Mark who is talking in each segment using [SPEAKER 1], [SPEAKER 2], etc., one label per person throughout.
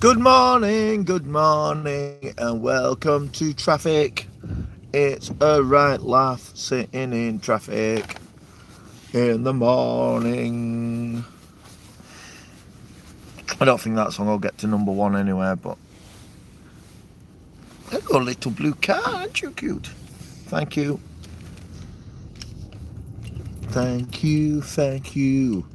[SPEAKER 1] Good morning, and welcome to traffic. It's a right laugh sitting in traffic in the morning. I don't think that song will get to number one anywhere, but hello, little blue car, aren't you cute? Thank you. Thank you, thank you.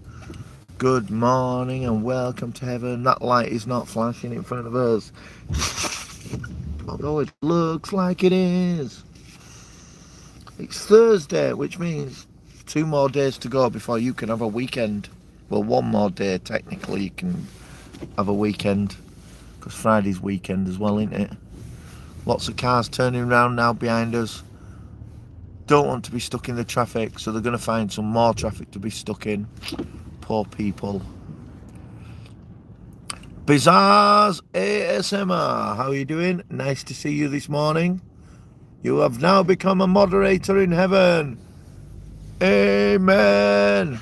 [SPEAKER 1] Good morning and welcome to heaven. That light is not flashing in front of us, although it looks like it is. It's Thursday, which means 2 more days to go before you can have a weekend. Well, 1 more day, technically, you can have a weekend, because Friday's weekend as well, isn't it? Lots of cars turning around now behind us. Don't want to be stuck in the traffic, so they're going to find some more traffic to be stuck in. Poor people. Bizarre's ASMR, how are you doing? Nice to see you this morning. You have now become a moderator in heaven. Amen.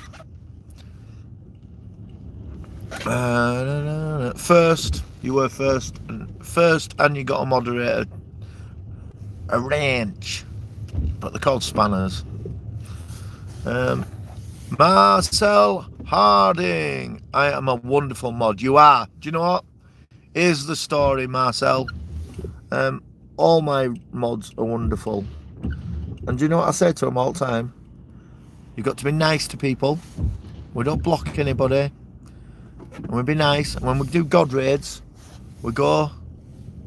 [SPEAKER 1] First, you were first, and you got a moderator. A range, but they're called spanners. Marcel Harding, I am a wonderful mod. You are. Do you know what? Here's the story, Marcel. All my mods are wonderful. And do you know what I say to them all the time? You've got to be nice to people. We don't block anybody. And we be nice. And when we do God raids, we go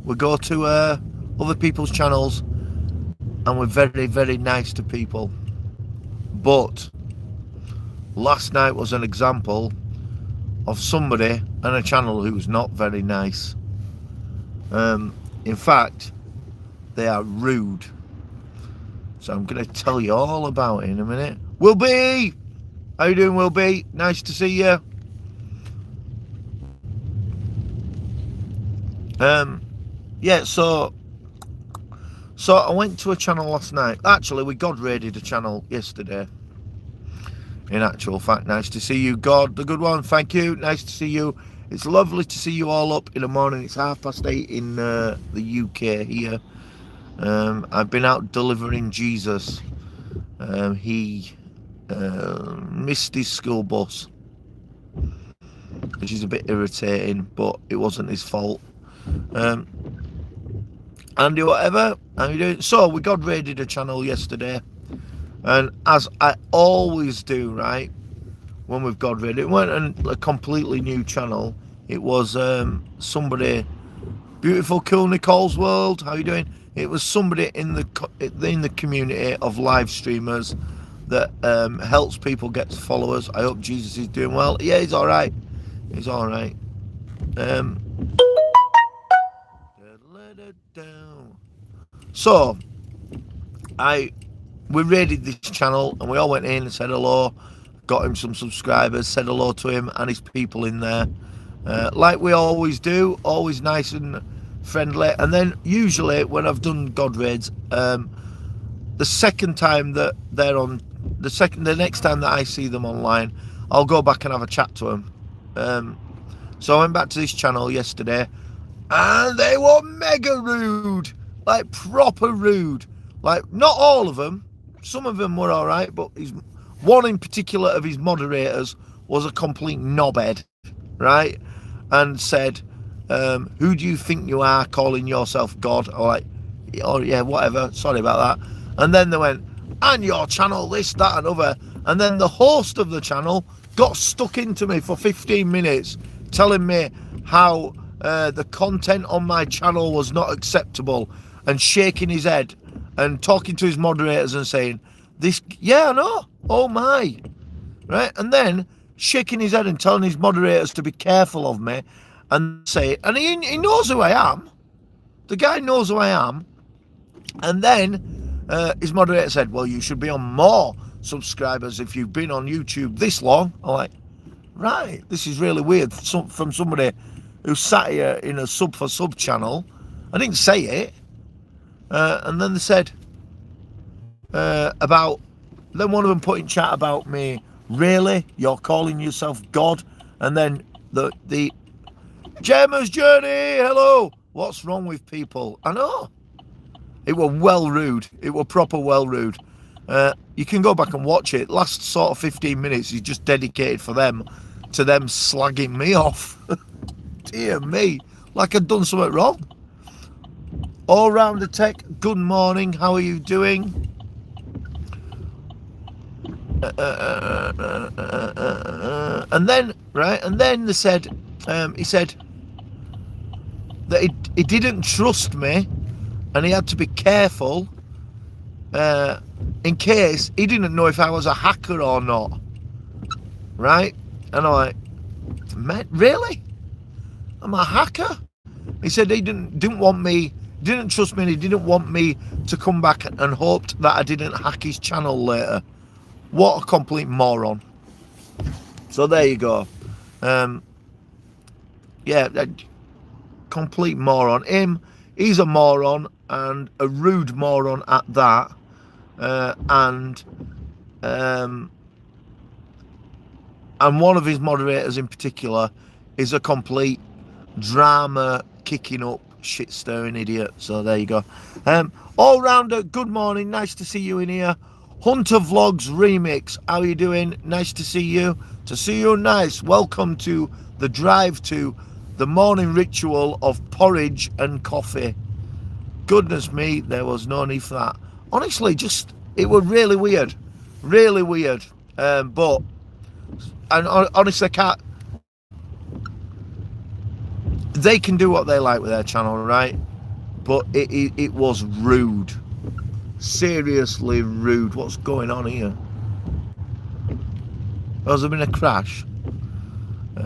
[SPEAKER 1] to other people's channels, and we're very, very nice to people. But last night was an example of somebody and a channel who's not very nice. In fact, they are rude. So I'm going to tell you all about it in a minute. Will B! How you doing, Will B? Nice to see you. Yeah, so I went to a channel last night. Actually, we God raided a channel yesterday. In actual fact, nice to see you, God, the good one. Thank you. Nice to see you. It's lovely to see you all up in the morning. It's 8:30 in the UK here. I've been out delivering Jesus. He missed his school bus, which is a bit irritating, but it wasn't his fault. Andy, whatever, how you doing? So we God raided a channel yesterday, and as I always do, right, when we've God raided, it weren't a completely new channel. It was somebody, beautiful, cool Nicole's World. How you doing? It was somebody in the community of live streamers that helps people get followers. I hope Jesus is doing well. Yeah, he's all right. He's all right. So we raided this channel, and we all went in and said hello, got him some subscribers, said hello to him and his people in there, like we always do, always nice and friendly. And then usually when I've done God raids, the second time that they're on, the next time that I see them online, I'll go back and have a chat to them. So I went back to this channel yesterday, and they were mega rude, like proper rude. Like, not all of them, some of them were all right, but one in particular of his moderators was a complete knobhead, right? And said, who do you think you are calling yourself God? Or like, oh yeah, whatever, sorry about that. And then they went, and your channel, this, that, and other. And then the host of the channel got stuck into me for 15 minutes, telling me how the content on my channel was not acceptable, and shaking his head and talking to his moderators and saying, this, yeah, I know, oh my, right? And then shaking his head and telling his moderators to be careful of me, and say, and he knows who I am. The guy knows who I am. And then his moderator said, well, you should be on more subscribers if you've been on YouTube this long. I'm like, right, this is really weird from somebody who sat here in a sub for sub channel. I didn't say it. And then they said then one of them put in chat about me, really, you're calling yourself God? And then the Gemma's Journey, hello. What's wrong with people? I know. It were well rude. It were proper well rude. You can go back and watch it. Last sort of 15 minutes is just dedicated for them, to them slagging me off. Dear me, like I'd done something wrong. All Rounder Tech, good morning. How are you doing? And then, right, and then they said, he said that he didn't trust me, and he had to be careful in case he didn't know if I was a hacker or not. Right? And I'm like, really? I'm a hacker? He said he didn't want me, didn't trust me, and he didn't want me to come back, and hoped that I didn't hack his channel later. What a complete moron. So there you go. Yeah, complete moron. He's a moron, and a rude moron at that. And one of his moderators in particular is a complete drama kicking up, shit stirring idiot. So there you go. All rounder, good morning, nice to see you in here. Hunter Vlogs Remix, how are you doing? Nice to see you. To see you, nice. Welcome to the drive to the morning ritual of porridge and coffee. Goodness me, there was no need for that. Honestly, just, it was really weird. Really weird. But, and honestly, I can't, they can do what they like with their channel, right? But it was rude. Seriously rude. What's going on here? Has there been a crash? A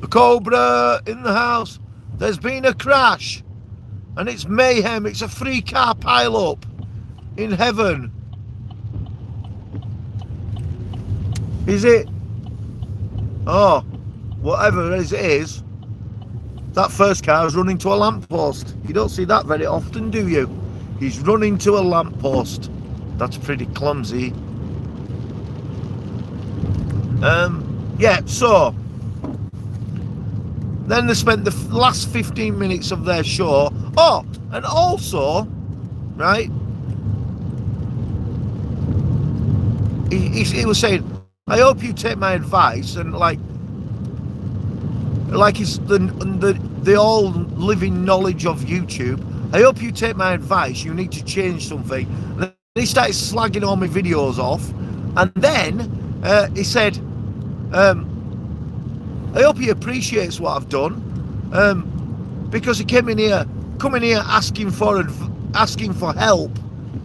[SPEAKER 1] Cobra in the house. There's been a crash. And it's mayhem. It's a 3-car pile-up in heaven. Is it? Oh, whatever it is, that first car is running to a lamppost. You don't see that very often, do you? He's running to a lamppost. That's pretty clumsy. Yeah, so then they spent the last 15 minutes of their show. Oh, and also, right, he was saying, I hope you take my advice, and like it's the all living knowledge of YouTube. I hope you take my advice. You need to change something. And then he started slagging all my videos off, and then he said, I hope he appreciates what I've done, because he coming here asking for help,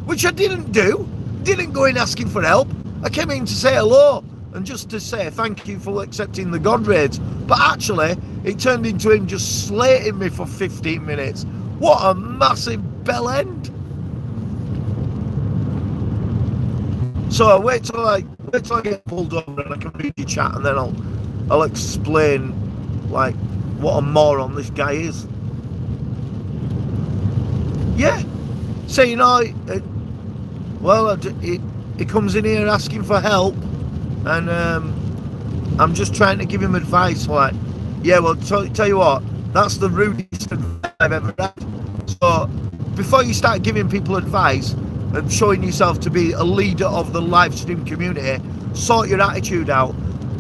[SPEAKER 1] which I didn't do. Didn't go in asking for help. I came in to say hello and just to say thank you for accepting the God raids. But actually, it turned into him just slating me for 15 minutes. What a massive bell end. So I wait till I get pulled over and I can read your chat, and then I'll explain like what a moron this guy is. Yeah. So, you know, he comes in here asking for help, and I'm just trying to give him advice. Like, yeah, well, tell you what, that's the rudest advice I've ever had. So before you start giving people advice and showing yourself to be a leader of the live stream community, sort your attitude out.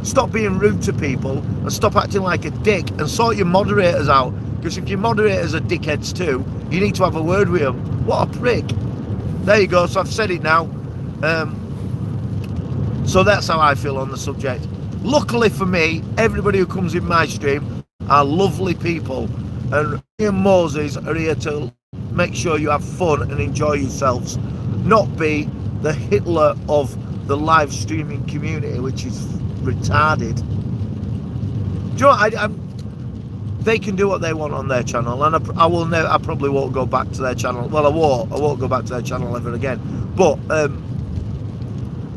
[SPEAKER 1] Stop being rude to people and stop acting like a dick, and sort your moderators out. Because if your moderators are dickheads too, you need to have a word with them. What a prick. There you go, so I've said it now. So that's how I feel on the subject. Luckily for me, everybody who comes in my stream are lovely people, and me and Moses are here to make sure you have fun and enjoy yourselves, not be the Hitler of the live streaming community, which is retarded. Do you know what? They can do what they want on their channel, and I probably won't go back to their channel. Well, I won't go back to their channel ever again. But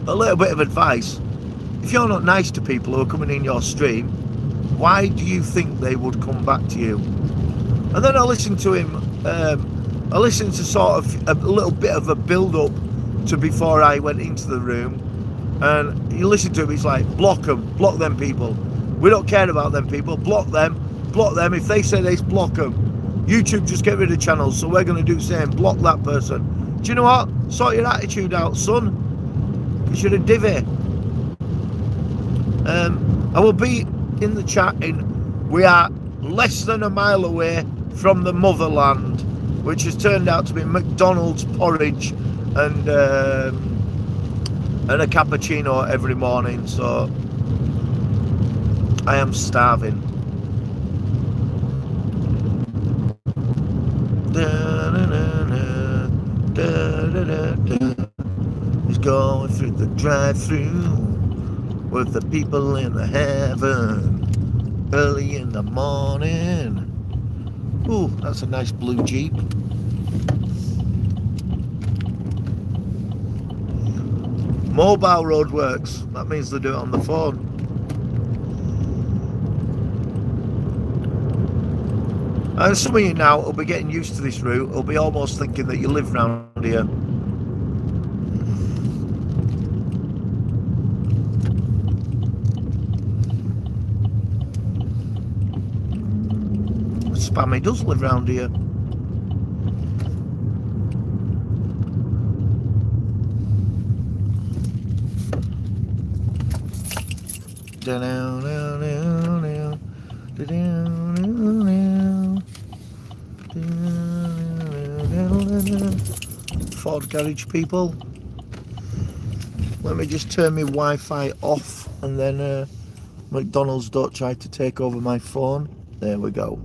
[SPEAKER 1] a little bit of advice: if you're not nice to people who are coming in your stream, why do you think they would come back to you? And then I listened to him. I listened to sort of a little bit of a build-up to before I went into the room, and you listen to him. He's like, block them people. We don't care about them people. Block them. Block them. If they say this, block them. YouTube just get rid of channels, so we're going to do the same. Block that person. Do you know what? Sort your attitude out, son. Because you're a divvy. I will be in the chatting. We are less than a mile away from the motherland, which has turned out to be McDonald's porridge and a cappuccino every morning. So I am starving. He's going through the drive-through with the people in the heaven early in the morning. Ooh, that's a nice blue Jeep. Mobile roadworks. That means they do it on the phone. And some of you now will be getting used to this route. Will be almost thinking that you live round here. Spammy does live round here. Ford garage people. Let me just turn my Wi-Fi off and then McDonald's don't try to take over my phone. There we go.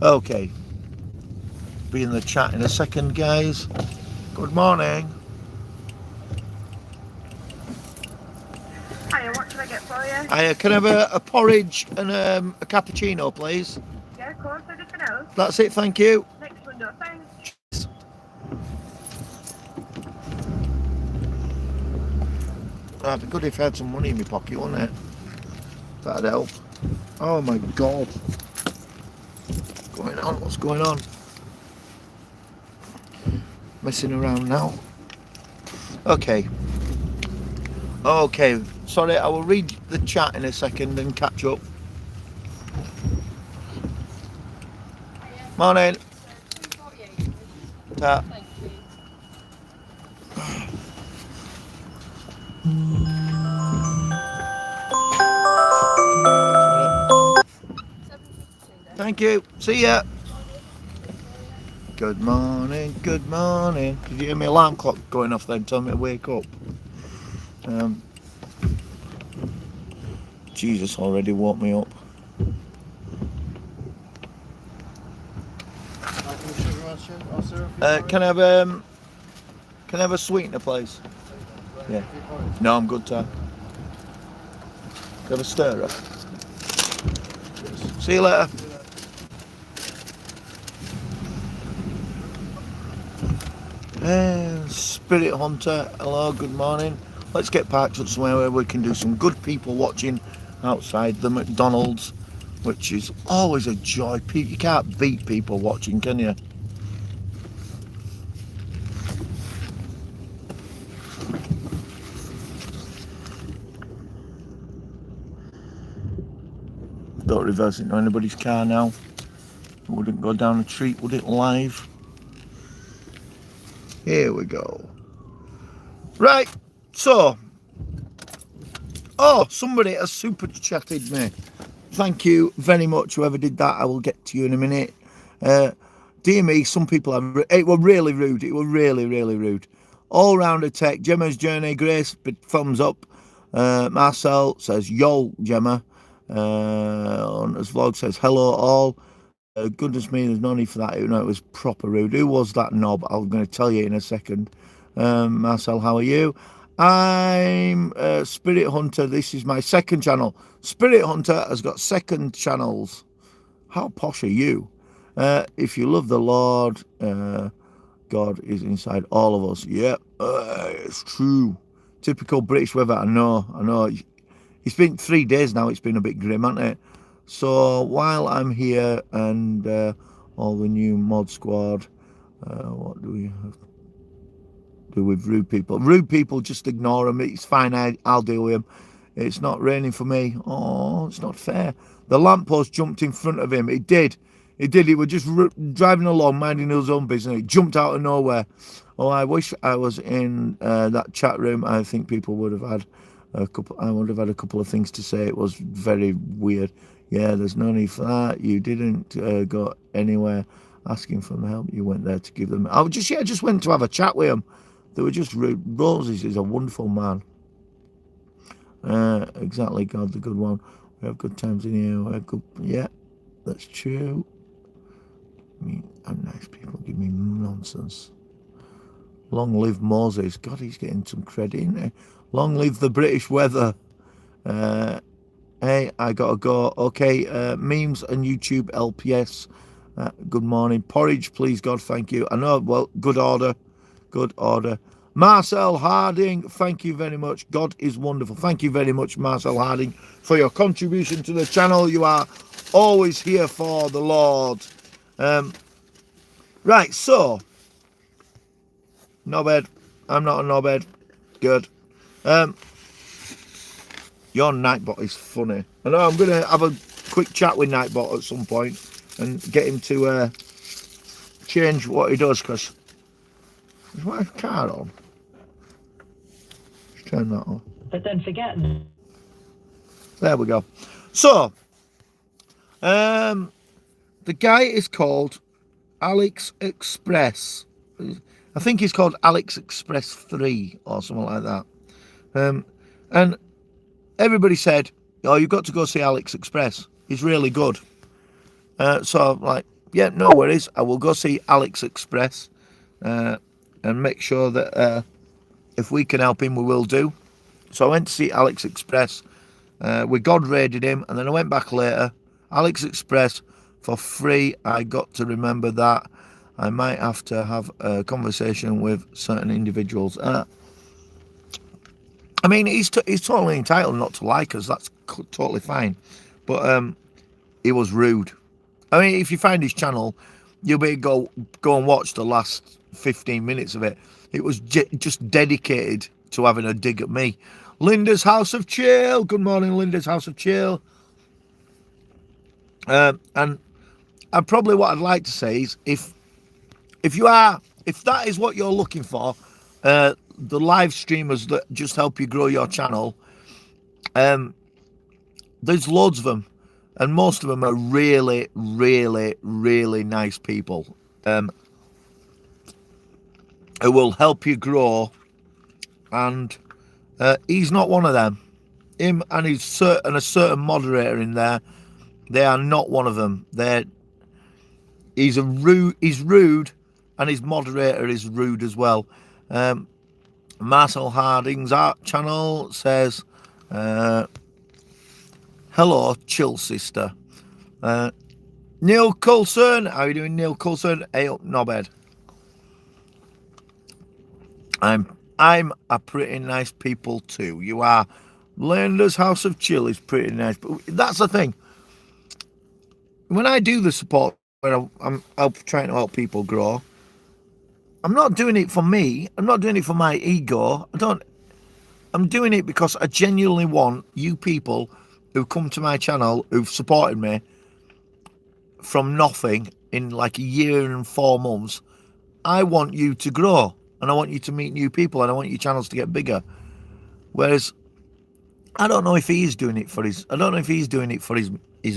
[SPEAKER 1] Okay. Be in the chat in a second, guys. Good morning.
[SPEAKER 2] Hiya, what can I get for you?
[SPEAKER 1] Hiya, can I have a porridge and a cappuccino, please?
[SPEAKER 2] Yeah, of course, anything else?
[SPEAKER 1] That's it, thank you.
[SPEAKER 2] Next window, thanks.
[SPEAKER 1] That'd be good if I had some money in my pocket, wouldn't it? That'd help. Oh my God. What's going on? What's going on? Messing around now. Okay. Okay. Sorry, I will read the chat in a second and catch up. Morning. Ta.
[SPEAKER 3] Thank you.
[SPEAKER 1] Thank you. See ya. Good morning. Good morning. Did you hear my alarm clock going off then? Tell me to wake up. Jesus already woke me up. Can I have a sweetener, please? Yeah. No, I'm good, Tom. Can I have a stirrer? See you later. Spirit Hunter, hello, good morning. Let's get parked up somewhere where we can do some good people watching outside the McDonald's, which is always a joy. You can't beat people watching, can you? Don't reverse it into anybody's car now. It wouldn't go down a treat, would it, live? Here we go. Right, so. Oh, somebody has super chatted me. Thank you very much, whoever did that. I will get to you in a minute. Dear me, some people have. It was really rude. It was really, really rude. All rounder tech. Gemma's journey. Grace, thumbs up. Marcel says, yo, Gemma. As vlog says, hello all. Goodness me, there's no need for that. It was proper rude. Who was that knob? I'm going to tell you in a second. Marcel, how are you? I'm Spirit Hunter. This is my second channel. Spirit Hunter has got second channels. How posh are you? If you love the Lord, God is inside all of us. Yep, it's true. Typical British weather. I know. It's been 3 days now. It's been a bit grim, hasn't it? So while I'm here and all the new mod squad, what do we have to do with rude people? Rude people, just ignore them. It's fine. I'll deal with them. It's not raining for me. Oh, it's not fair. The lamppost jumped in front of him. It did. It did. He was just driving along, minding his own business. It jumped out of nowhere. Oh, I wish I was in that chat room. I think people would have had a couple. I would have had a couple of things to say. It was very weird. Yeah, there's no need for that. You didn't go anywhere asking for help. You went there to give them. I just went to have a chat with him. They were just rude. Roses is a wonderful man. Exactly, God, the good one. We have good times in here. We have good, yeah, that's true. I mean, I'm nice people give me nonsense. Long live Moses. God, he's getting some credit in there. Long live the British weather. Hey, I gotta go. Okay, memes and YouTube LPS. Good morning. Porridge, please, God, thank you. I know, well, good order. Good order. Marcel Harding, thank you very much. God is wonderful. Thank you very much, Marcel Harding, for your contribution to the channel. You are always here for the Lord. Right, so, knobhead. I'm not a knobhead. Good. Your Nightbot is funny. I know I'm going to have a quick chat with Nightbot at some point and get him to change what he does, because is my car on? Let's turn that on.
[SPEAKER 3] But don't forget.
[SPEAKER 1] There we go. So, the guy is called Alex Express. I think he's called Alex Express 3 or something like that. And everybody said, oh, you've got to go see Alex Express. He's really good. So I'm like, yeah, no worries. I will go see Alex Express and make sure that if we can help him, we will do. So I went to see Alex Express. We God raided him, and then I went back later. Alex Express for free. I got to remember that. I might have to have a conversation with certain individuals. I mean, he's totally entitled not to like us. That's totally fine. But he was rude. I mean, if you find his channel, you'll be go and watch the last 15 minutes of it. It was just dedicated to having a dig at me. Linda's House of Chill. Good morning, Linda's House of Chill. And probably what I'd like to say is if that is what you're looking for, the live streamers that just help you grow your channel, there's loads of them, and most of them are really, really, really nice people who will help you grow. And he's not one of them. Him and a certain moderator in there, they are not one of them. He's rude, and his moderator is rude as well. Marcel Harding's art channel says, hello, chill sister. Neil Coulson, how are you doing, Neil Coulson? Hey up, knobhead. I'm a pretty nice people too. You are. Linda's House of Chill is pretty nice, but that's the thing. When I do the support, where I'm trying to help people grow, I'm not doing it for me. I'm not doing it for my ego. I'm doing it because I genuinely want you people who come to my channel, who've supported me from nothing in like a year and 4 months. I want you to grow, and I want you to meet new people, and I want your channels to get bigger. Whereas I don't know if he's doing it for his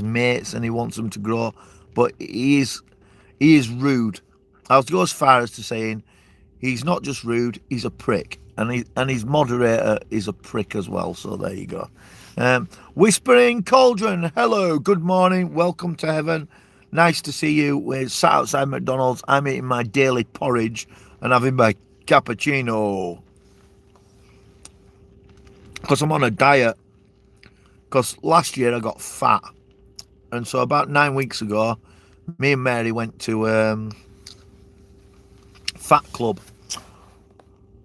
[SPEAKER 1] mates and he wants them to grow, but he is rude. I'll go as far as to saying he's not just rude, he's a prick, and his moderator is a prick as well. So there you go. Whispering Cauldron, hello, good morning, welcome to heaven. Nice to see you. We're sat outside McDonald's. I'm eating my daily porridge and having my cappuccino because I'm on a diet, because last year I got fat, and so about 9 weeks ago me and Mary went to Fat Club.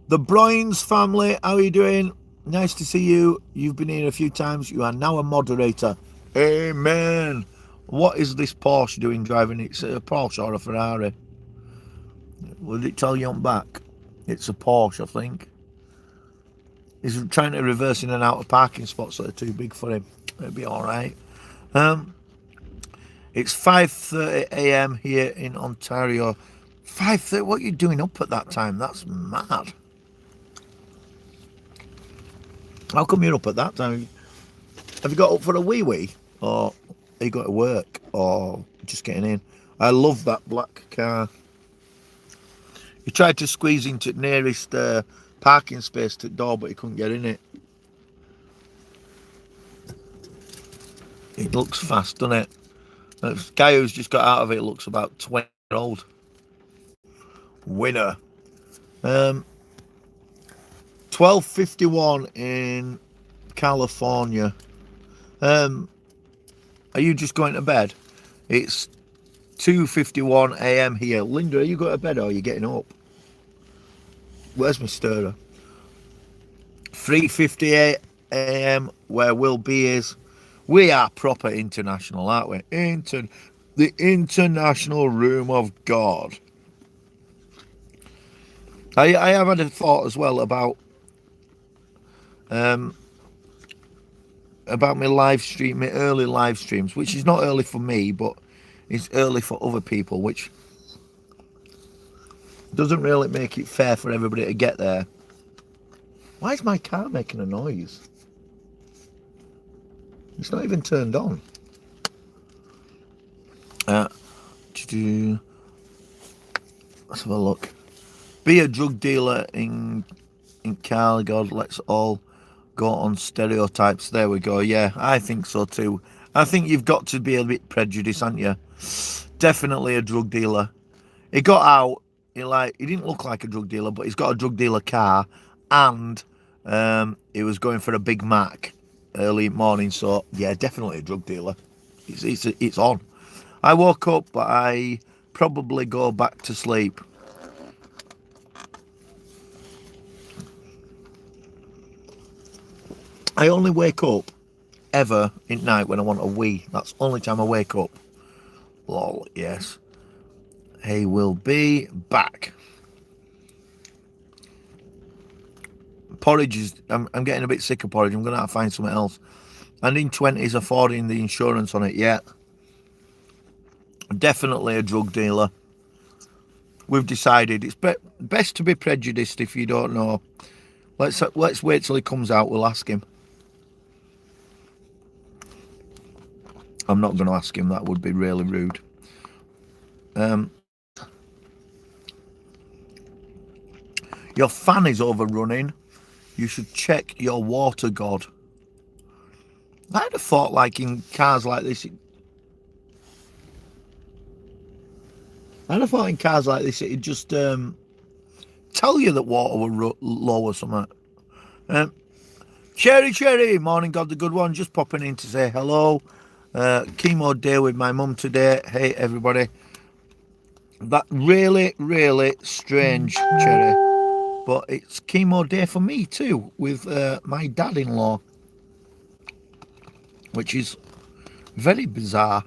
[SPEAKER 1] The Broynes family, how are you doing? Nice to see you. You've been here a few times. You are now a moderator. Amen. What is this Porsche doing driving? It's a Porsche or a Ferrari? Will it tell you on back? It's a Porsche, I think. He's trying to reverse in and out of parking spots that are too big for him. It'll be all right. It's 5:30 a.m. here in Ontario. 5:30. What are you doing up at that time? That's mad. How come you're up at that time? Have you got up for a wee, or are you going to work, or just getting in? I love that black car. He tried to squeeze into the nearest parking space to the door, but he couldn't get in it. It looks fast, doesn't it? The guy who's just got out of it looks about 20 years old. Winner. 12:51 in California. Are you just going to bed? It's 2:51 a.m. here. Linda, are you going to bed or are you getting up? Where's my stirrer? 3:58 a.m. where Will B is. We are proper international, aren't we? The international room of God. I have had a thought as well about my live stream, my early live streams, which is not early for me, but it's early for other people, which doesn't really make it fair for everybody to get there. Why is my car making a noise? It's not even turned on. Let's have a look. Be a drug dealer in Carl. God, let's all go on stereotypes. There we go. Yeah, I think so too. I think you've got to be a bit prejudiced, haven't you? Definitely a drug dealer. He got out. He didn't look like a drug dealer, but he's got a drug dealer car, and he was going for a Big Mac early morning. So yeah, definitely a drug dealer. It's on. I woke up, but I probably go back to sleep. I only wake up ever at night when I want a wee. That's the only time I wake up. Lol, yes. He will be back. Porridge is... I'm getting a bit sick of porridge. I'm going to have to find something else. And in 20s, affording the insurance on it yet. Definitely a drug dealer. We've decided it's best to be prejudiced if you don't know. Let's wait till he comes out. We'll ask him. I'm not going to ask him. That would be really rude. Your fan is overrunning. You should check your water god. I'd have thought, like in cars like this, it'd just tell you that water were low or something. Cherry, morning God, the good one. Just popping in to say hello. Chemo day with my mum today. Hey everybody. That really, really strange, Cherry. But it's chemo day for me too, with my dad-in-law, which is very bizarre.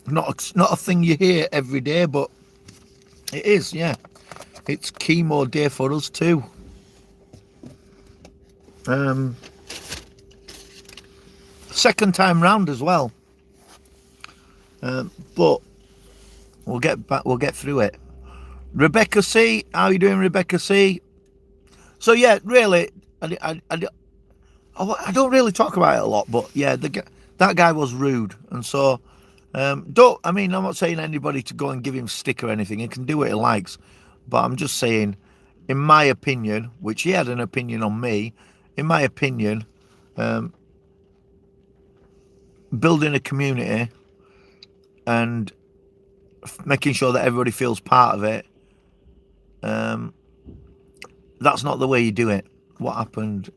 [SPEAKER 1] Not a thing you hear every day, but it is, yeah. It's chemo day for us too. Second time round as well. But we'll get back. We'll get through it. Rebecca C, how are you doing, Rebecca C? So yeah, really, I don't really talk about it a lot, but yeah, that guy was rude, and so I'm not saying anybody to go and give him stick or anything. He can do what he likes, but I'm just saying, in my opinion, which he had an opinion on me, in my opinion, building a community and making sure that everybody feels part of it, that's not the way you do it. What happened?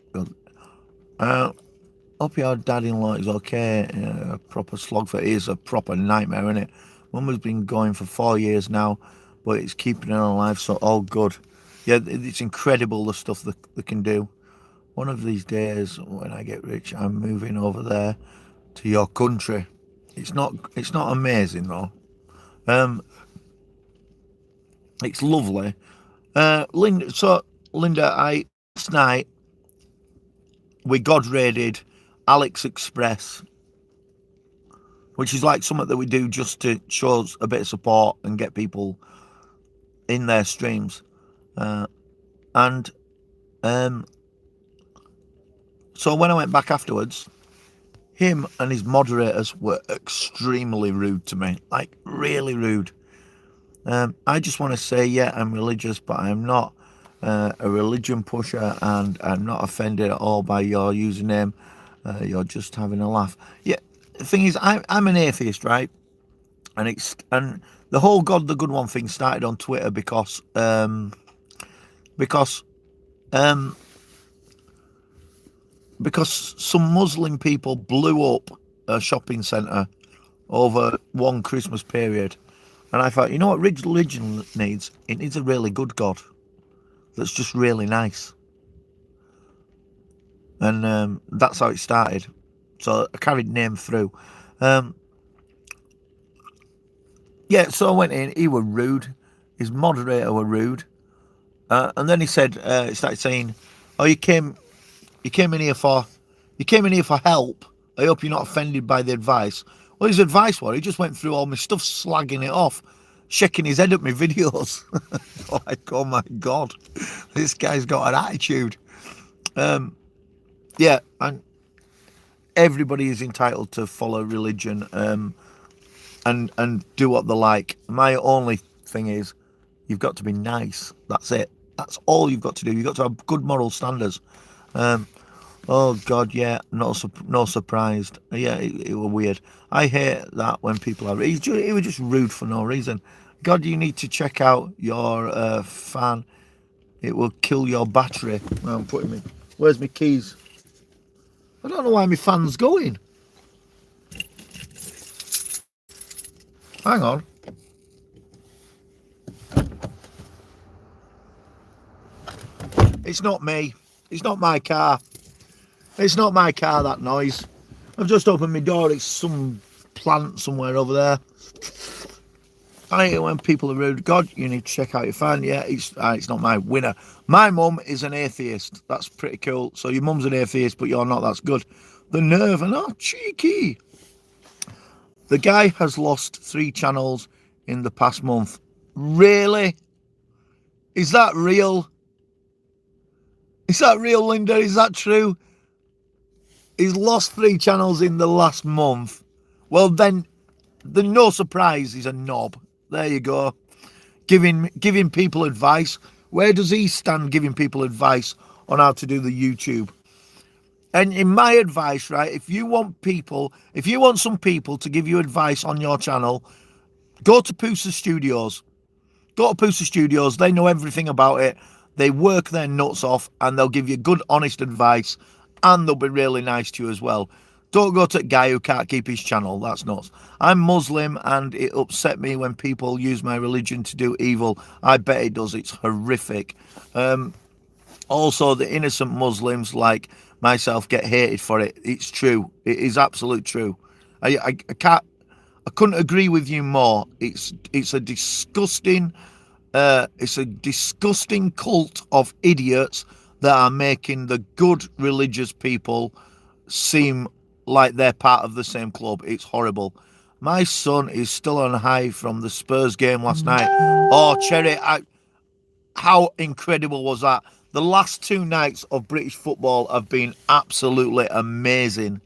[SPEAKER 1] Hope your dad-in-law is okay. A proper slog for it is a proper nightmare, isn't it? Mum has been going for 4 years now, but it's keeping her alive, so all good. Yeah, it's incredible the stuff that they can do. One of these days, when I get rich, I'm moving over there to your country. It's not amazing though. It's lovely. Linda, last night we God raided Alex Express, which is like something that we do just to show us a bit of support and get people in their streams. And so when I went back afterwards, him and his moderators were extremely rude to me, like really rude. I just want to say, yeah, I'm religious, but I'm not a religion pusher, and I'm not offended at all by your username. You're just having a laugh. Yeah, the thing is, I'm an atheist, right? And the whole God the Good One thing started on Twitter because because um, some Muslim people blew up a shopping centre over one Christmas period. And I thought, you know what religion needs? It needs a really good God that's just really nice. And that's how it started. So I carried name through. Yeah, so I went in. He were rude. His moderator were rude. And then he started saying, "Oh, you came in here for help. I hope you're not offended by the advice." Well, his advice was he just went through all my stuff, slagging it off, shaking his head at my videos. Like, oh my God, this guy's got an attitude. Yeah, and everybody is entitled to follow religion and do what they like. My only thing is, you've got to be nice. That's it. That's all you've got to do. You've got to have good moral standards. Oh God, yeah, no surprised. Yeah, it was weird. I hate that when people are. He was just rude for no reason. God, you need to check out your fan. It will kill your battery. I'm putting me. Where's my keys? I don't know why my fan's going. Hang on. It's not me. It's not my car. It's not my car, that noise. I've just opened my door. It's some plant somewhere over there. I hate when people are rude. God, you need to check out your fan. Yeah, it's not my winner. My mum is an atheist. That's pretty cool. So your mum's an atheist, but you're not. That's good. The nerve, and oh, cheeky. The guy has lost 3 channels in the past month. Really? Is that real? Is that real, Linda? Is that true? He's lost 3 channels in the last month. Well, then, no surprise, he's a knob. There you go. Giving people advice. Where does he stand giving people advice on how to do the YouTube? And in my advice, right, if you want some people to give you advice on your channel, go to Poosa Studios. Go to Poosa Studios. They know everything about it. They work their nuts off, and they'll give you good, honest advice, and they'll be really nice to you as well. Don't go to a guy who can't keep his channel. That's nuts. I'm Muslim, and it upset me when people use my religion to do evil. I bet it does. It's horrific. Also, the innocent Muslims like myself get hated for it. It's true. It is absolute true. I couldn't agree with you more. It's a disgusting cult of idiots that are making the good religious people seem like they're part of the same club. It's horrible. My son is still on high from the Spurs game last night. Oh, Cherry, how incredible was that? The last 2 nights of British football have been absolutely amazing.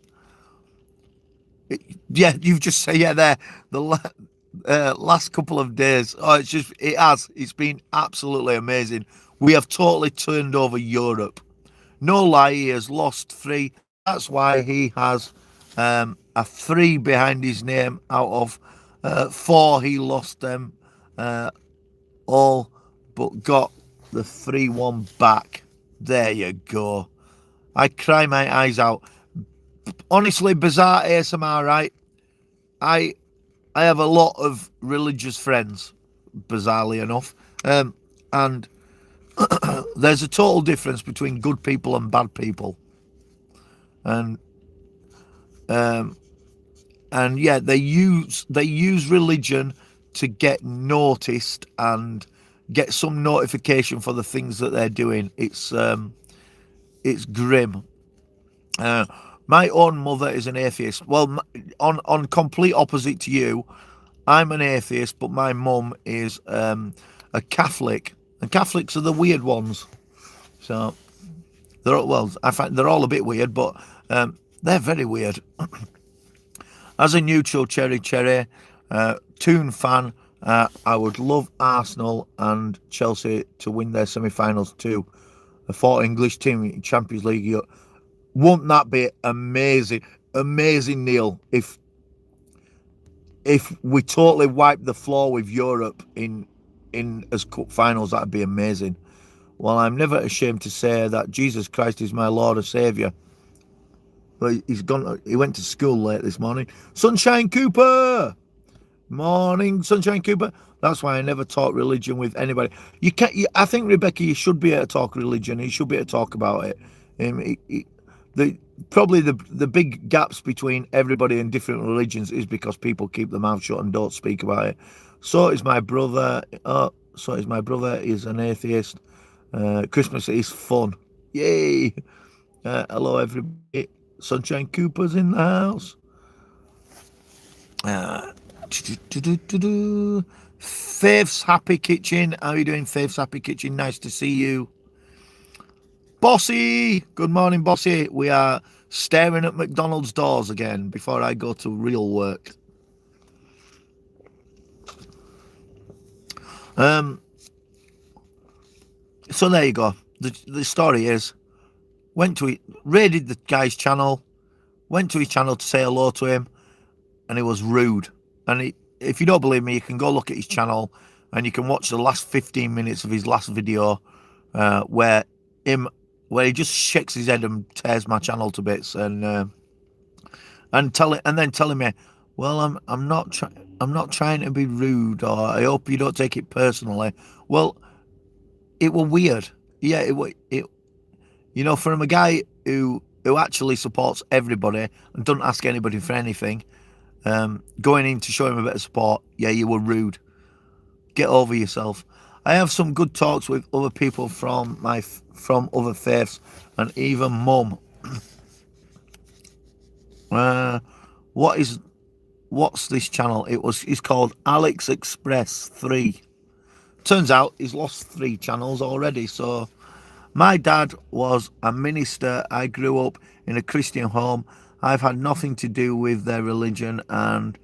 [SPEAKER 1] Yeah, you've just said, yeah, there. The last couple of days. Oh, it's been absolutely amazing. We have totally turned over Europe. No lie, he has lost 3. That's why he has a 3 behind his name out of 4. He lost them all, but got the 3-1 back. There you go. I cry my eyes out. Honestly, bizarre ASMR, right? I have a lot of religious friends, bizarrely enough, and there's a total difference between good people and bad people, and yeah, they use religion to get noticed and get some notification for the things that they're doing. It's grim. My own mother is an atheist. Well, on complete opposite to you, I'm an atheist, but my mum is a Catholic, and Catholics are the weird ones. So I find they're all a bit weird, but they're very weird. As a neutral cherry, Toon fan, I would love Arsenal and Chelsea to win their semi-finals too. The four English team in Champions League. Wouldn't that be amazing? Amazing, Neil. If we totally wiped the floor with Europe in as cup finals, that'd be amazing. Well, I'm never ashamed to say that Jesus Christ is my Lord and Saviour. Well, he's gone. He went to school late this morning. Sunshine Cooper. Morning, Sunshine Cooper. That's why I never talk religion with anybody. You can't. I think, Rebecca, you should be able to talk religion. You should be able to talk about it. The probably the big gaps between everybody and different religions is because people keep their mouth shut and don't speak about it. So is my brother. So is my brother. He's an atheist. Christmas is fun. Yay! Hello, everybody. Sunshine Cooper's in the house. Faith's Happy Kitchen. How are you doing, Faith's Happy Kitchen? Nice to see you. Bossy! Good morning, Bossy. We are staring at McDonald's doors again before I go to real work. So there you go. The story is, raided the guy's channel, went to his channel to say hello to him, and he was rude. And if you don't believe me, you can go look at his channel and you can watch the last 15 minutes of his last video where he just shakes his head and tears my channel to bits and then telling me, well, I'm not trying to be rude, or I hope you don't take it personally. Well, it was weird. Yeah, it from a guy who actually supports everybody and doesn't ask anybody for anything, going in to show him a bit of support. Yeah, you were rude. Get over yourself. I have some good talks with other people from other faiths, and even Mum. What's this channel? It's called Alex Express 3. Turns out he's lost 3 channels already. So my dad was a minister. I grew up in a Christian home. I've had nothing to do with their religion, and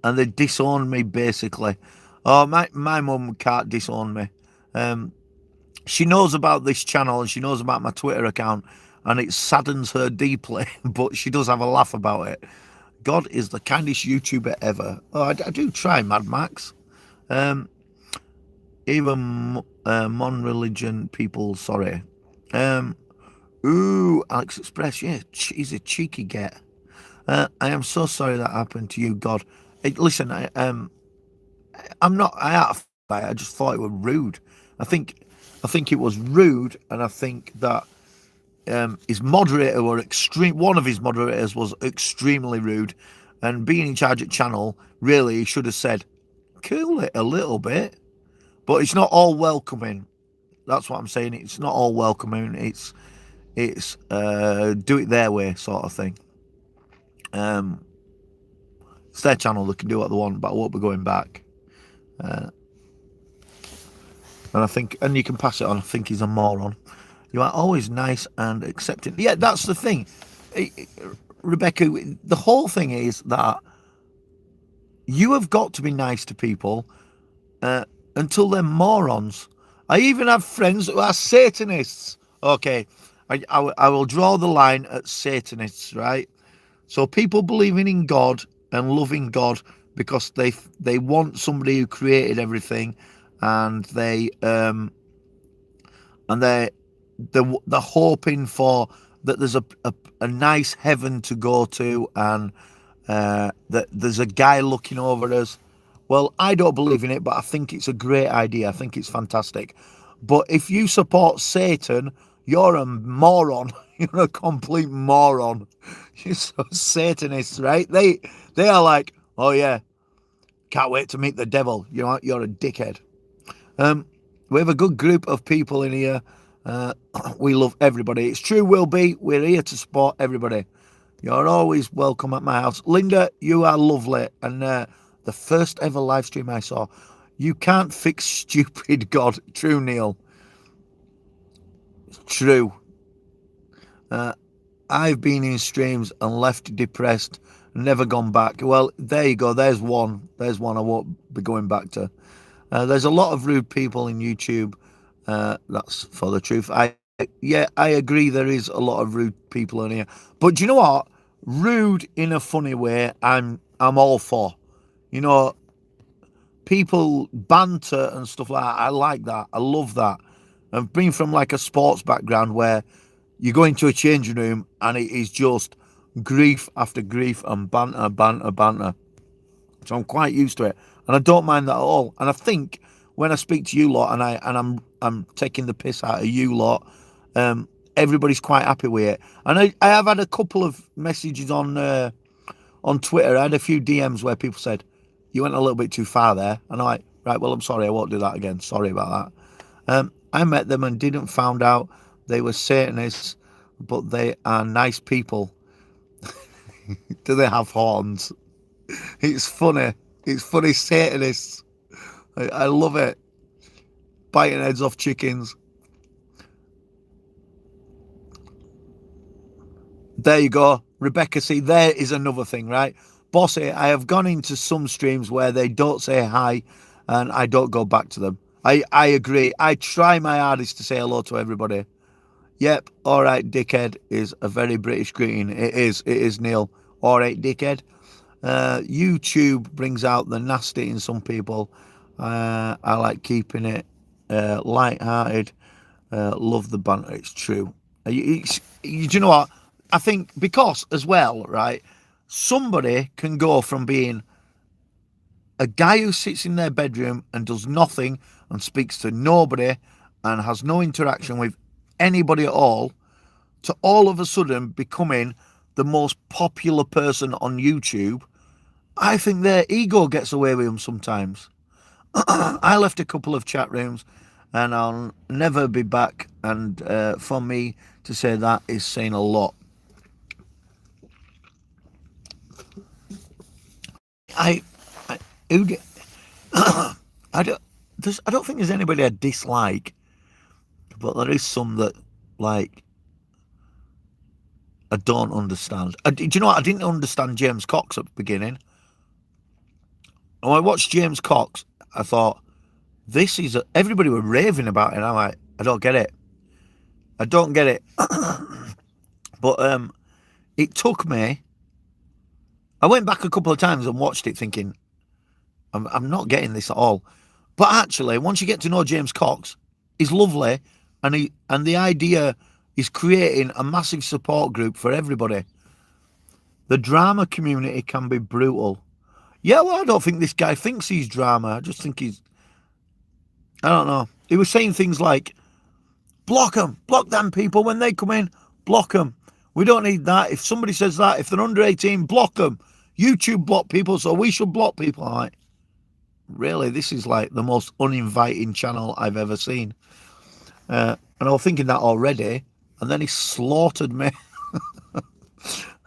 [SPEAKER 1] they disowned me basically. Oh, my mum can't disown me. She knows about this channel and she knows about my Twitter account, and it saddens her deeply, but she does have a laugh about it. God is the kindest YouTuber ever. Oh, I do try, Mad Max. Even non-religion people, sorry. Alex Express, yeah, he's a cheeky get. I am so sorry that happened to you, God. Listen, I'm not. I just thought it was rude. I think it was rude, and I think that his moderator were extreme. One of his moderators was extremely rude, and being in charge at channel, really, he should have said, "Cool it a little bit," but it's not all welcoming. That's what I'm saying. It's not all welcoming. It's do it their way sort of thing. It's their channel. They can do what they want, but I won't be going back. And you can pass it on. I think he's a moron. You are always nice and accepting. Yeah, that's the thing, Rebecca. The whole thing is that you have got to be nice to people until they're morons. I even have friends who are Satanists. Okay, I will draw the line at Satanists, right? So people believing in God and loving God because they want somebody who created everything, and they're hoping for that there's a nice heaven to go to, and that there's a guy looking over us. Well, I don't believe in it, but I think it's a great idea. I think it's fantastic. But if you support Satan, you're a moron. You're a complete moron. You're so Satanists, right? They are like, oh yeah, can't wait to meet the devil. You're a dickhead. We have a good group of people in here. We love everybody. It's true, Will be. We're here to support everybody. You're always welcome at my house. Linda, you are lovely. And the first ever live stream I saw, you can't fix stupid God. True, Neil. True. I've been in streams and left depressed, never gone back. Well, there you go. There's one. There's one I won't be going back to. There's a lot of rude people in YouTube. That's for the truth. I agree. There is a lot of rude people in here. But do you know what? Rude in a funny way. I'm all for. You know, people banter and stuff like that. I like that. I love that. I've been from like a sports background where you go into a changing room and it is just grief after grief and banter, banter, banter. So I'm quite used to it, and I don't mind that at all. And I think when I speak to you lot and I'm taking the piss out of you lot, everybody's quite happy with it. And I have had a couple of messages on Twitter. I had a few DMs where people said you went a little bit too far there, and I'm like, right, well, I'm sorry, I won't do that again. Sorry about that. I met them and didn't found out they were Satanists, but they are nice people. Do they have horns? It's funny. It's funny, Satanists. I love it. Biting heads off chickens. There you go. Rebecca, see, there is another thing, right? Bossy, I have gone into some streams where they don't say hi and I don't go back to them. I agree. I try my hardest to say hello to everybody. Yep, all right, dickhead is a very British greeting. It is, Neil. All right, dickhead. YouTube brings out the nasty in some people. I like keeping it light-hearted. Love the banter. It's true. Do you know what? I think because as well, right? Somebody can go from being a guy who sits in their bedroom and does nothing and speaks to nobody and has no interaction with anybody at all, to all of a sudden becoming the most popular person on YouTube. I think their ego gets away with them sometimes. I left a couple of chat rooms and I'll never be back. And for me to say that is saying a lot. I don't think there's anybody I dislike, but there is some that like I don't understand. Do you know what? I didn't understand James Cox at the beginning. When I watched James Cox, I thought, everybody were raving about it. And I'm like, I don't get it. I don't get it. But it took me. I went back a couple of times and watched it thinking, I'm not getting this at all. But actually, once you get to know James Cox, he's lovely. And the idea is creating a massive support group for everybody. The drama community can be brutal. Yeah, well, I don't think this guy thinks he's drama. I just think I don't know. He was saying things like, block them, block them people when they come in, block them. We don't need that. If somebody says that, if they're under 18, block them. YouTube block people, so we should block people. I'm like, really, this is like the most uninviting channel I've ever seen. And I was thinking that already, and then he slaughtered me.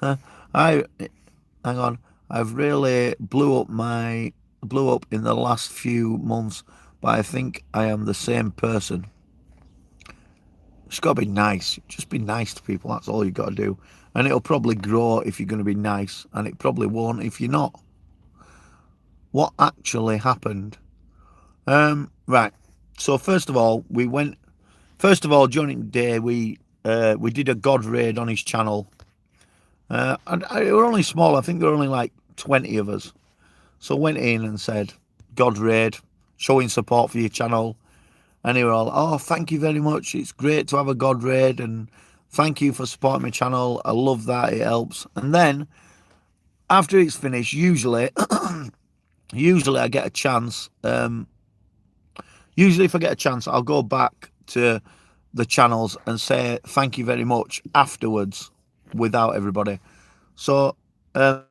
[SPEAKER 1] Hang on. I've really blew up in the last few months, but I think I am the same person. It's got to be nice. Just be nice to people. That's all you got to do. And it'll probably grow if you're going to be nice, and it probably won't if you're not. What actually happened? Right. So first of all, during the day, we did a God raid on his channel. And it were only small. I think there were only like 20 of us. So went in and said, God raid, showing support for your channel. And they were all, oh, thank you very much. It's great to have a God raid, and thank you for supporting my channel. I love that. It helps. And then after it's finished, usually I get a chance. Usually if I get a chance, I'll go back to the channels and say thank you very much afterwards without everybody. So I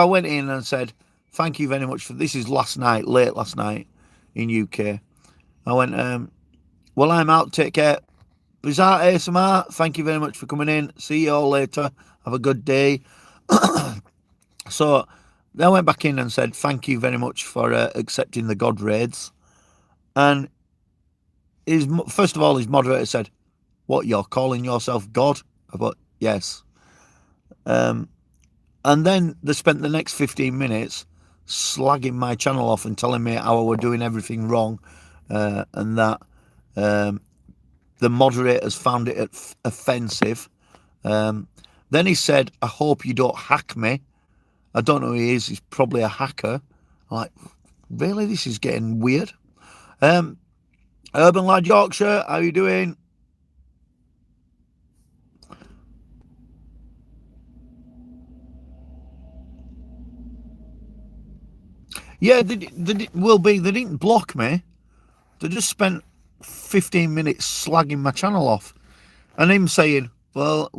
[SPEAKER 1] went in and said, thank you very much for this. Is late last night in UK. I went, Well, I'm out. Take care. Bizarre ASMR, thank you very much for coming in. See you all later. Have a good day. So I went back in and said thank you very much for accepting the God raids. And first of all, his moderator said, "What, you're calling yourself God?" I thought, yes. And then they spent the next 15 minutes slagging my channel off and telling me how I were doing everything wrong, and that the moderators found it offensive. Then he said, "I hope you don't hack me." I don't know who he is. He's probably a hacker. I'm like, really? This is getting weird. Urban Lad Yorkshire, how you doing? Yeah, they didn't block me. They just spent 15 minutes slagging my channel off. And him saying, well,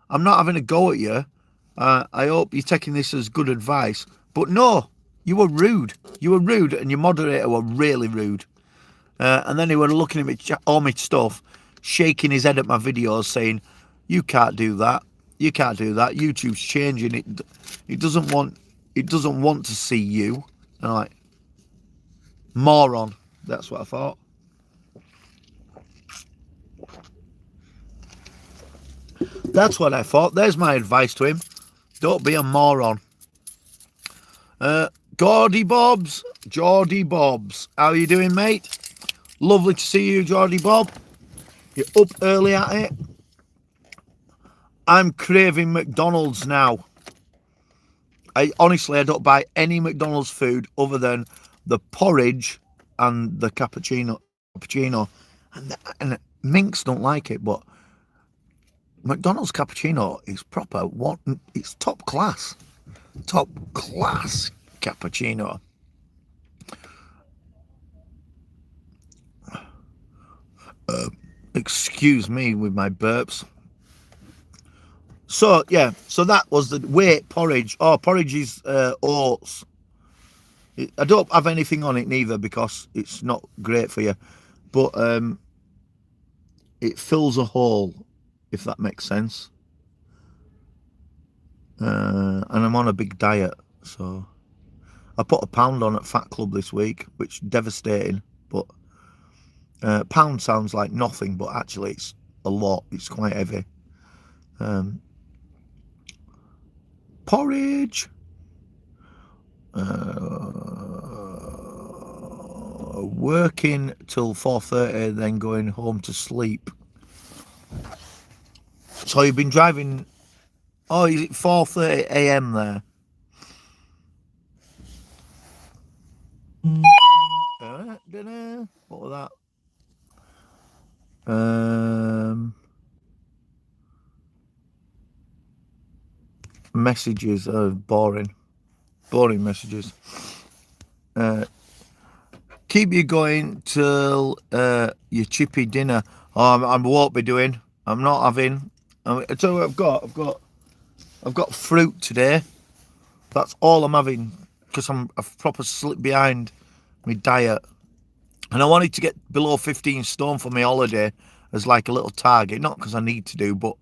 [SPEAKER 1] I'm not having a go at you. I hope you're taking this as good advice. But no, you were rude. You were rude, and your moderator were really rude. And then he were looking at me, all my stuff, shaking his head at my videos, saying, "You can't do that. You can't do that. YouTube's changing. It doesn't want to see you." And I'm like, moron. That's what I thought. That's what I thought. There's my advice to him. Don't be a moron. Geordie Bobs. How you doing, mate? Lovely to see you, Geordie Bob. You're up early at it. I'm craving McDonald's now. I don't buy any McDonald's food other than the porridge and the cappuccino. And minks don't like it, but McDonald's cappuccino is proper. It's top class cappuccino. Excuse me with my burps. So yeah, so that was the porridge. Oh, porridge is oats. I don't have anything on it neither because it's not great for you, but it fills a hole, if that makes sense. And I'm on a big diet, so I put a pound on at Fat Club this week, which is devastating. But pound sounds like nothing, but actually it's a lot. It's quite heavy. Porridge. Working till 4:30, then going home to sleep. So you've been driving. Oh, is it 4:30 a.m. there? What was that? Messages are boring messages. Keep you going till your chippy dinner. Oh, I won't be doing. I'm not having. So I've got fruit today. That's all I'm having because I've proper slipped behind my diet, and I wanted to get below 15 stone for my holiday as like a little target, not because I need to do, but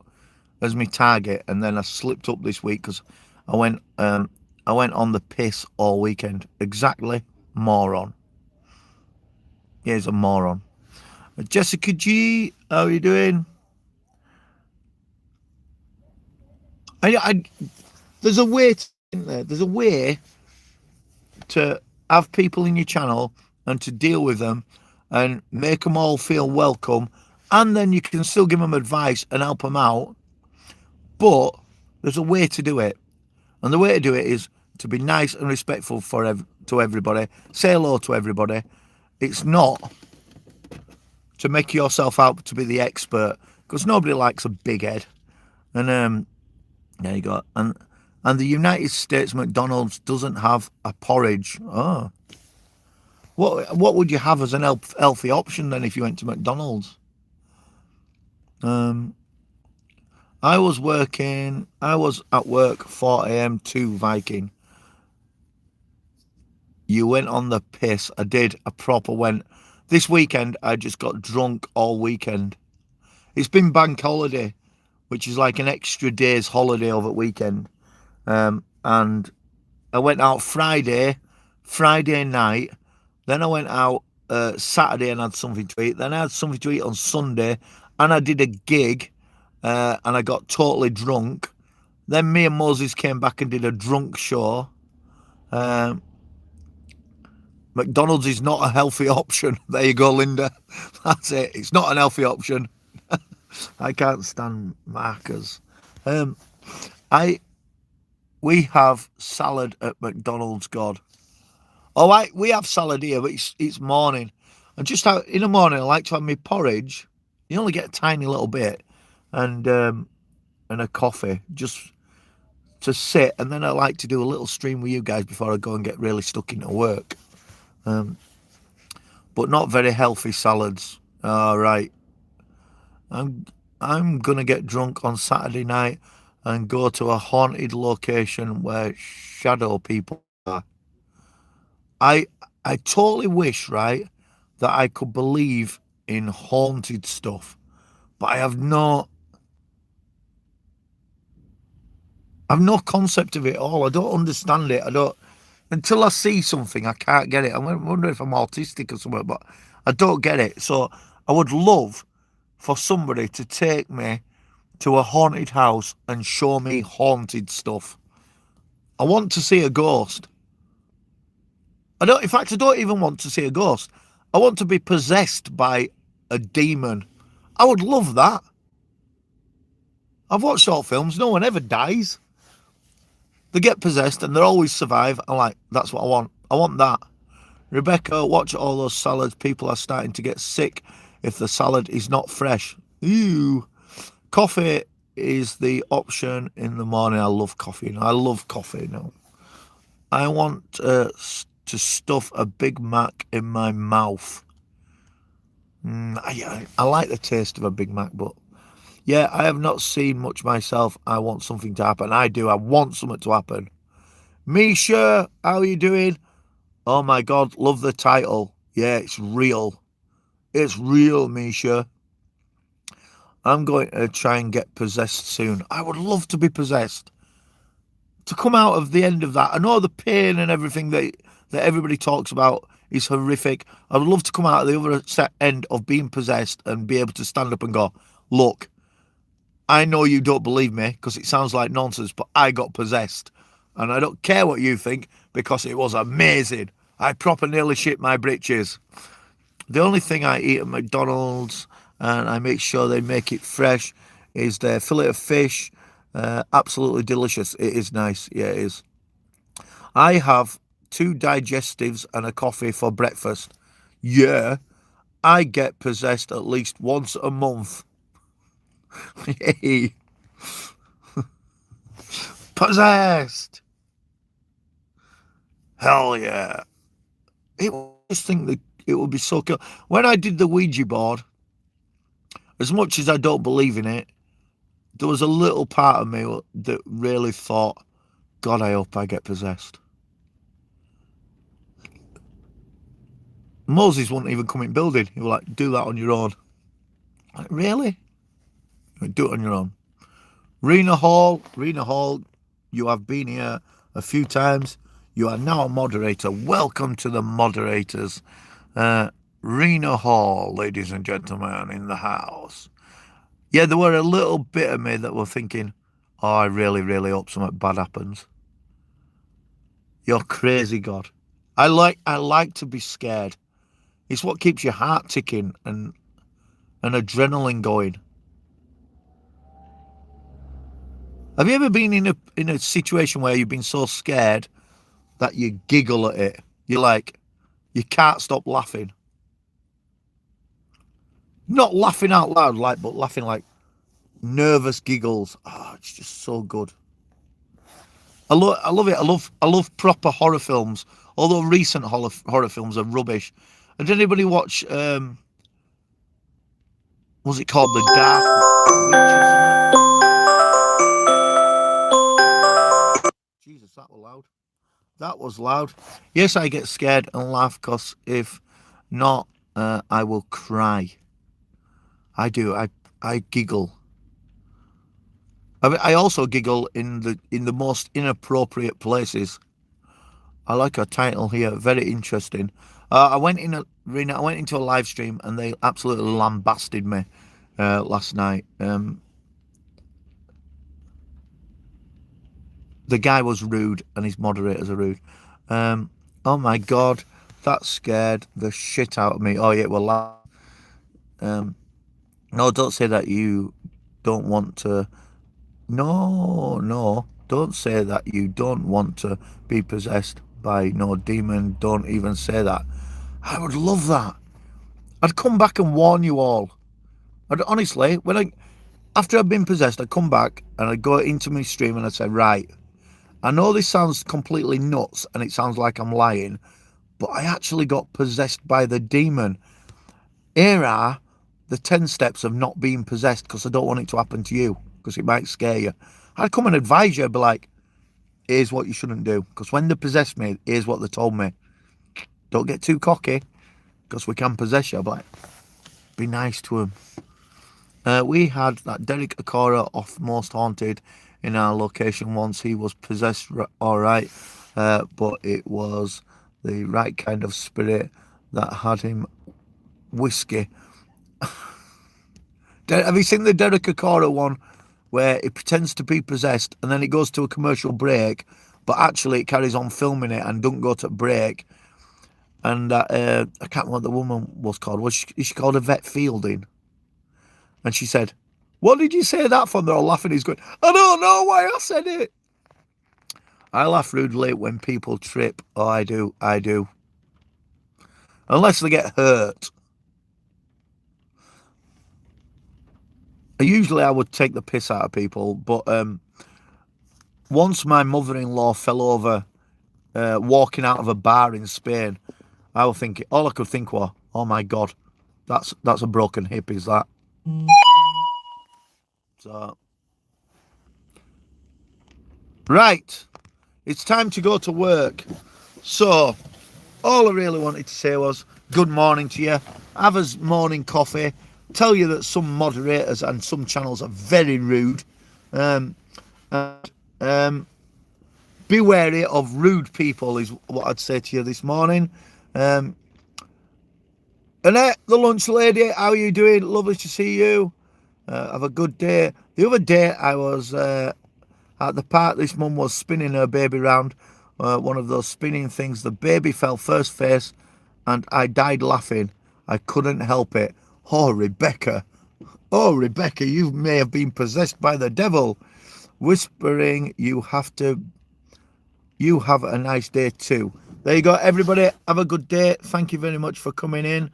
[SPEAKER 1] as my target. And then I slipped up this week because I went on the piss all weekend. Exactly, moron. Yeah, he's a moron. Jessica G, how are you doing? There's a way, isn't there? There's a way to have people in your channel and to deal with them and make them all feel welcome, and then you can still give them advice and help them out. But there's a way to do it, and the way to do it is to be nice and respectful to everybody. Say hello to everybody. It's not to make yourself out to be the expert, because nobody likes a big head. And there you go. And the United States McDonald's doesn't have a porridge. Oh, what would you have as an healthy option then if you went to McDonald's? I was at work 4 a.m. to Viking. You went on the piss. I did. I proper went. This weekend, I just got drunk all weekend. It's been bank holiday, which is like an extra day's holiday over the weekend. And I went out Friday night. Then I went out Saturday and had something to eat. Then I had something to eat on Sunday, and I did a gig, and I got totally drunk. Then me and Moses came back and did a drunk show. Um, McDonald's is not a healthy option. There you go, Linda. That's it. It's not an healthy option. I can't stand markers. Um, I we have salad at McDonald's. God. Oh, we have salad here, but it's morning. And just out in the morning, I like to have my porridge. You only get a tiny little bit, and a coffee just to sit. And then I like to do a little stream with you guys before I go and get really stuck into work. But not very healthy salads. All right. I'm gonna get drunk on Saturday night and go to a haunted location where shadow people are. I I totally wish, right, that I could believe in haunted stuff, but I've no concept of it all. I don't understand it. I don't until I see something, I can't get it. I wonder if I'm autistic or something, but I don't get it. So I would love for somebody to take me to a haunted house and show me haunted stuff. I want to see a ghost. In fact, I don't even want to see a ghost. I want to be possessed by a demon. I would love that. I've watched short films, no one ever dies. They get possessed and they always survive. I'm like, that's what I want. I want that. Rebecca, watch all those salads. People are starting to get sick if the salad is not fresh. Ew. Coffee is the option in the morning. I love coffee. I love coffee now. I want to stuff a Big Mac in my mouth. I like the taste of a Big Mac, but yeah, I have not seen much myself. I want something to happen. I do. I want something to happen. Misha, how are you doing? Oh my God, love the title. Yeah, it's real. It's real, Misha. I'm going to try and get possessed soon. I would love to be possessed. To come out of the end of that, I know the pain and everything that everybody talks about is horrific. I would love to come out of the other end of being possessed and be able to stand up and go, look, I know you don't believe me because it sounds like nonsense, but I got possessed. And I don't care what you think because it was amazing. I proper nearly shit my britches. The only thing I eat at McDonald's, and I make sure they make it fresh, is their fillet of fish. Absolutely delicious. It is nice. Yeah, it is. I have 2 digestives and a coffee for breakfast. Yeah, I get possessed at least once a month. Yay. Possessed. Hell yeah. I just think that it would be so cool. When I did the Ouija board, as much as I don't believe in it, there was a little part of me that really thought, God, I hope I get possessed. Moses wouldn't even come in building. He was like, do that on your own. Like, really? Do it on your own. Rena Hall, you have been here a few times. You are now a moderator. Welcome to the moderators. Rena Hall, ladies and gentlemen, in the house. Yeah, there were a little bit of me that were thinking, oh, I really, really hope something bad happens. You're crazy, God. I like to be scared. It's what keeps your heart ticking and adrenaline going. Have you ever been in a situation where you've been so scared that you giggle at it? You're like, you can't stop laughing. Not laughing out loud, but laughing like nervous giggles. Oh, it's just so good. I love it. I love proper horror films. Although recent horror films are rubbish. Did anybody watch? Was it called The Dark Witch? Jesus, that was loud. That was loud. Yes, I get scared and laugh because if not, I will cry. I do. I giggle. I also giggle in the most inappropriate places. I like a title here. Very interesting. I went into a live stream and they absolutely lambasted me last night. The guy was rude and his moderators are rude. Oh my God, that scared the shit out of me. Oh yeah, well, no, don't say that you don't want to. No, don't say that you don't want to be possessed by no demon. Don't even say that. I would love that. I'd come back and warn you all. Honestly, after I'd been possessed, I'd come back and I'd go into my stream and I'd say, right, I know this sounds completely nuts and it sounds like I'm lying, but I actually got possessed by the demon. Here are the 10 steps of not being possessed because I don't want it to happen to you because it might scare you. I'd come and advise you, be like, here's what you shouldn't do. Because when they possessed me, here's what they told me. Don't get too cocky because we can possess you. I'd be like, be nice to him. We had that Derek Akora off Most Haunted in our location once. He was possessed all right, but it was the right kind of spirit that had him whiskey. Have you seen the Derek Akora one where it pretends to be possessed and then it goes to a commercial break, but actually it carries on filming it and don't go to break? And I can't remember what the woman was called. Was she called Yvette Fielding? And she said, what did you say that for? And they're all laughing. He's going, I don't know why I said it. I laugh rudely when people trip. Oh, I do. Unless they get hurt. Usually I would take the piss out of people, but once my mother-in-law fell over walking out of a bar in Spain, all I could think was, oh my God, that's a broken hip, is that? So, right, it's time to go to work. So, all I really wanted to say was good morning to you. Have a morning coffee. Tell you that some moderators and some channels are very rude. Be wary of rude people is what I'd say to you this morning. Annette, the lunch lady, how are you doing? Lovely to see you. Have a good day. The other day I was at the park. This mum was spinning her baby round, one of those spinning things. The baby fell first face and I died laughing. I couldn't help it. Oh, Rebecca, you may have been possessed by the devil. Whispering, you have a nice day too. There you go, everybody. Have a good day. Thank you very much for coming in.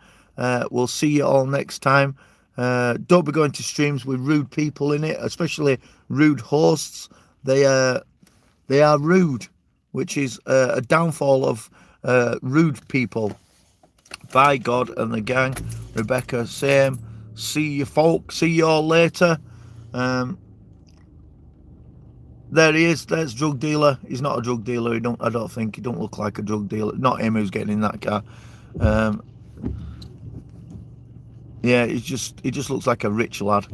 [SPEAKER 1] We'll see you all next time. Don't be going to streams with rude people in it, especially rude hosts. They are rude, which is a downfall of rude people. By God and the gang. Rebecca, same. See you folks. See you all later. There he is. There's drug dealer. He's not a drug dealer. I don't think he don't look like a drug dealer. Not him who's getting in that car. Yeah, he just looks like a rich lad.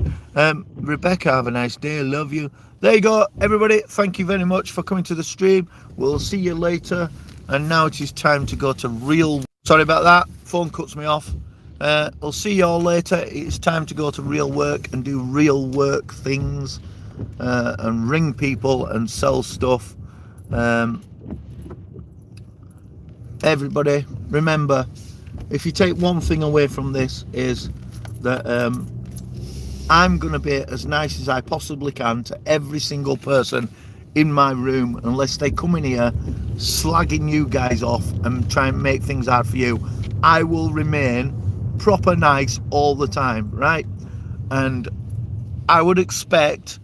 [SPEAKER 1] Rebecca, have a nice day. Love you. There you go, everybody. Thank you very much for coming to the stream. We'll see you later. And now it is time to go to real. Sorry about that. Phone cuts me off. I'll see you all later. It's time to go to real work and do real work things, and ring people and sell stuff. Everybody, remember, if you take one thing away from this, is that I'm going to be as nice as I possibly can to every single person in my room, unless they come in here slagging you guys off and try and make things hard for you. I will remain proper nice all the time, right? And I would expect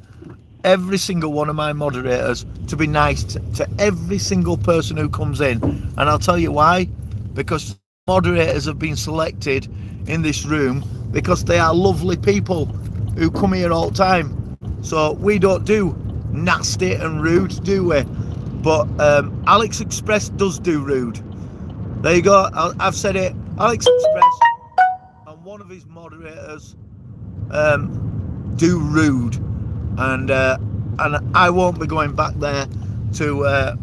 [SPEAKER 1] every single one of my moderators to be nice to every single person who comes in. And I'll tell you why. Because moderators have been selected in this room because they are lovely people who come here all the time. So we don't do nasty and rude, do we? But Alex Express does do rude. There you go. I've said it. Alex Express one of his moderators do rude, and I won't be going back there to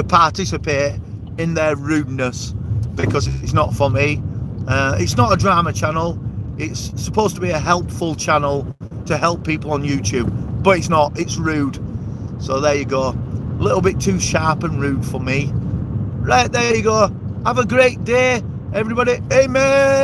[SPEAKER 1] participate in their rudeness, because it's not for me. It's not a drama channel. It's supposed to be a helpful channel to help people on YouTube, but it's not. It's rude. So there you go. A little bit too sharp and rude for me. Right, there you go. Have a great day, everybody. Amen.